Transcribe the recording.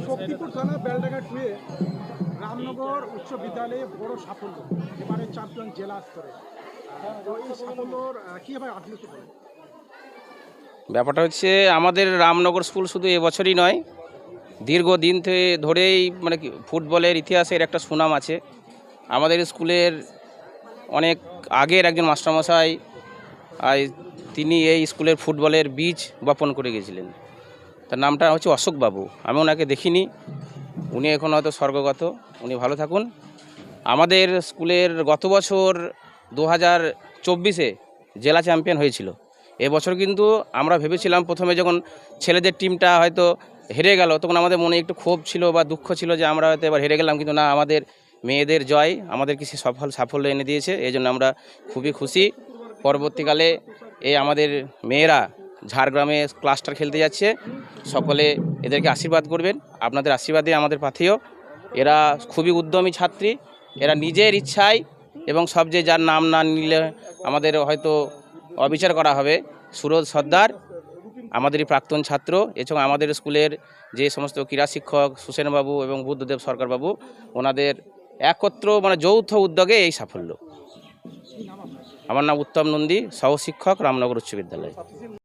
শক্তিপুর থানা বেলডাঙ্গা টুয়ে রামনগর উচ্চ বিদ্যালয়ে বড় সাফল্য, এবারে চ্যাম্পিয়ন জেলা স্তরে। তো এই সাফল্যর কীভাবে আপ্লুত করে? ব্যাপারটা হচ্ছে আমাদের রামনগর স্কুল শুধু এবছরই নয়, দীর্ঘদিন ধরেই মানে কি ফুটবলের ইতিহাসের একটা সুনাম আছে। আমাদের স্কুলের অনেক আগের একজন মাস্টারমশাই তিনি এই স্কুলের ফুটবলের বীজ বপন করে গেছিলেন। তার নামটা হচ্ছে অশোকবাবু। আমি ওনাকে দেখিনি, উনি এখন হয়তো স্বর্গগত, উনি ভালো থাকুন। আমাদের স্কুলের গত বছর 2024-এ জেলা চ্যাম্পিয়ন হয়েছিল। এবছর কিন্তু আমরা ভেবেছিলাম প্রথমে যখন ছেলেদের টিমটা হয়তো হেরে গেল, তখন আমাদের মনে একটু ক্ষোভ ছিল বা দুঃখ ছিল যে আমরা হয়তো এবার হেরে গেলাম, কিন্তু না, আমাদের মেয়েদের জয় আমাদেরকে সে সাফল্য এনে দিয়েছে। এই জন্য আমরা খুবই খুশি। পরবর্তীকালে এই আমাদের মেয়েরা ঝাড়গ্রামে ক্লাস্টার খেলতে যাচ্ছে, সকলে এদেরকে আশীর্বাদ করবেন। আপনাদের আশীর্বাদে আমাদের পাথেয়। এরা খুবই উদ্যমী ছাত্রী, এরা নিজের ইচ্ছায় এবং সবচেয়ে যার নাম না নিলে আমাদের হয়তো অবিচার করা হবে, সুরজ সর্দার আমাদেরই প্রাক্তন ছাত্র। এছাড়া আমাদের স্কুলের যে সমস্ত ক্রীড়া শিক্ষক সুসেনবাবু এবং বুদ্ধদেব সরকারবাবু, ওনাদের একত্র মানে যৌথ উদ্যোগে এই সাফল্য। আমার নাম উত্তম নন্দী, সহশিক্ষক, রামনগর উচ্চ বিদ্যালয়।